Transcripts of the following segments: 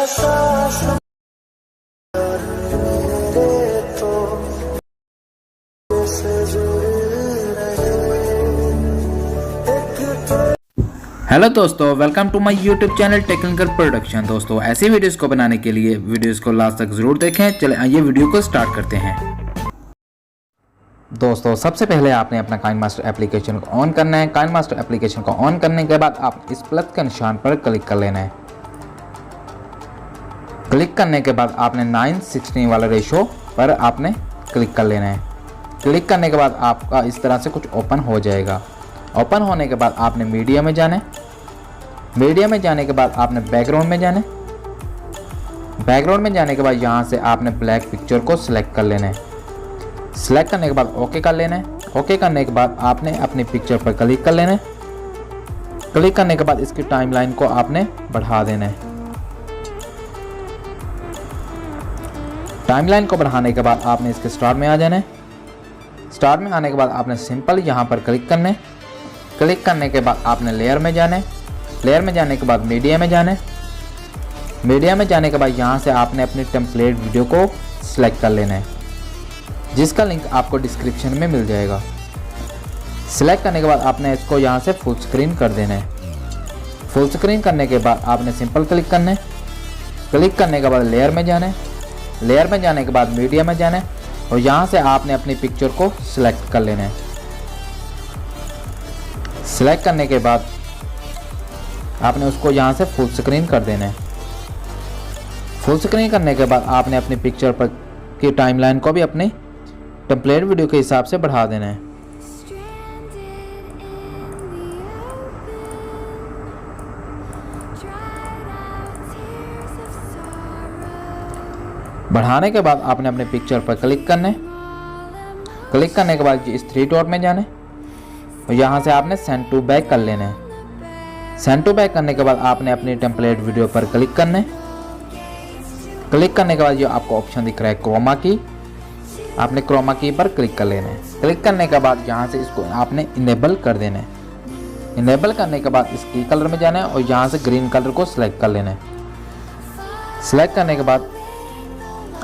Hello दोस्तों, welcome to my YouTube channel technical production. दोस्तों ऐसी वीडियोस को बनाने के लिए वीडियोस को लास्ट तक ज़रूर देखें। चले आइए वीडियो को स्टार्ट करते हैं। दोस्तों सबसे पहले आपने अपना काइनमास्टर एप्लीकेशन को ऑन करना है। काइनमास्टर एप्लीकेशन को ऑन करने के बाद आप इस प्लस के निशान पर क्लिक कर लेना है। क्लिक करने के बाद आपने 9:16 वाला रेशो पर आपने क्लिक कर लेना है। क्लिक करने के बाद आपका इस तरह से कुछ ओपन हो जाएगा। ओपन होने के बाद आपने मीडिया में जाना है। मीडिया में जाने के बाद आपने बैकग्राउंड में जाना है। बैकग्राउंड में जाने के बाद यहाँ से आपने ब्लैक पिक्चर को सिलेक्ट कर लेना है। सिलेक्ट करने के बाद ओके कर लेना है। ओके करने के बाद आपने अपनी पिक्चर पर क्लिक कर लेना है। क्लिक करने के बाद इसकी टाइमलाइन को आपने बढ़ा देना है। टाइमलाइन को बढ़ाने के बाद आपने इसके स्टार्ट में आ जाना है। स्टार्ट में आने के बाद आपने सिंपल यहाँ पर क्लिक करना है। क्लिक करने के बाद आपने लेयर में जाना है। लेयर में जाने के बाद मीडिया में जाना है। मीडिया में जाने के बाद यहाँ से आपने अपनी टेम्पलेट वीडियो को सिलेक्ट कर लेना है, जिसका लिंक आपको डिस्क्रिप्शन में मिल जाएगा। सिलेक्ट करने के बाद आपने इसको यहाँ से फुल स्क्रीन कर देना है। फुल स्क्रीन करने के बाद आपने सिंपल क्लिक करना है। क्लिक करने के बाद लेयर में जाना है। लेयर में जाने के बाद मीडिया में जाना है और यहाँ से आपने अपनी पिक्चर को सिलेक्ट कर लेना है। सिलेक्ट करने के बाद आपने उसको यहाँ से फुल स्क्रीन कर देना है। फुल स्क्रीन करने के बाद आपने अपनी पिक्चर पर की टाइमलाइन को भी अपने टेम्पलेट वीडियो के हिसाब से बढ़ा देना है। बढ़ाने के बाद आपने अपने पिक्चर पर क्लिक करना है। क्लिक करने के बाद इस 3 डॉट में जाना है और यहाँ से आपने सेंड टू बैक कर लेना है। सेंड टू बैक करने के बाद आपने अपनी टेम्पलेट वीडियो पर क्लिक करना है। क्लिक करने के बाद जो आपको ऑप्शन दिख रहा है क्रोमा की, आपने क्रोमा की पर क्लिक कर लेना है। क्लिक करने के बाद यहाँ से इसको आपने इनेबल कर देना है। इनेबल करने के बाद इसकी कलर में जाना है और यहाँ से ग्रीन कलर को सिलेक्ट कर लेना है। सिलेक्ट करने के बाद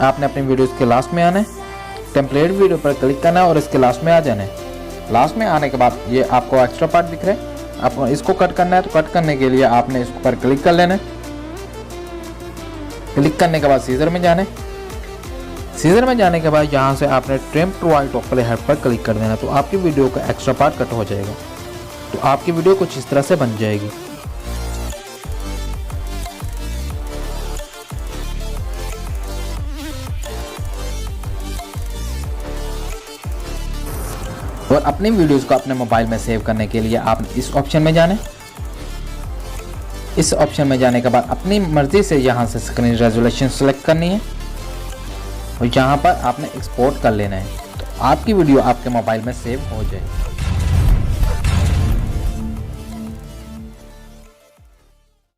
आपने अपनी वीडियो के लास्ट में आना है। टेम्पलेट वीडियो पर क्लिक करना है और इसके लास्ट में आ जाना है। लास्ट में आने के बाद ये आपको एक्स्ट्रा पार्ट दिख रहा है, आपको इसको कट करना है। तो कट करने के लिए आपने इस पर क्लिक कर लेना है। क्लिक करने के बाद सीजर में जाना है। सीजर में जाने के बाद यहाँ से आपने ट्रिम टू वाइट वाले हेड पर क्लिक कर देना, तो आपकी वीडियो का एक्स्ट्रा पार्ट कट हो जाएगा। तो आपकी वीडियो कुछ इस तरह से बन जाएगी। और अपनी वीडियोस को अपने मोबाइल में सेव करने के लिए आपने इस ऑप्शन में जाना है। इस ऑप्शन में जाने के बाद अपनी मर्जी से यहाँ से स्क्रीन रेजोल्यूशन सेलेक्ट करनी है और यहाँ पर आपने एक्सपोर्ट कर लेना है, तो आपकी वीडियो आपके मोबाइल में सेव हो जाएगी।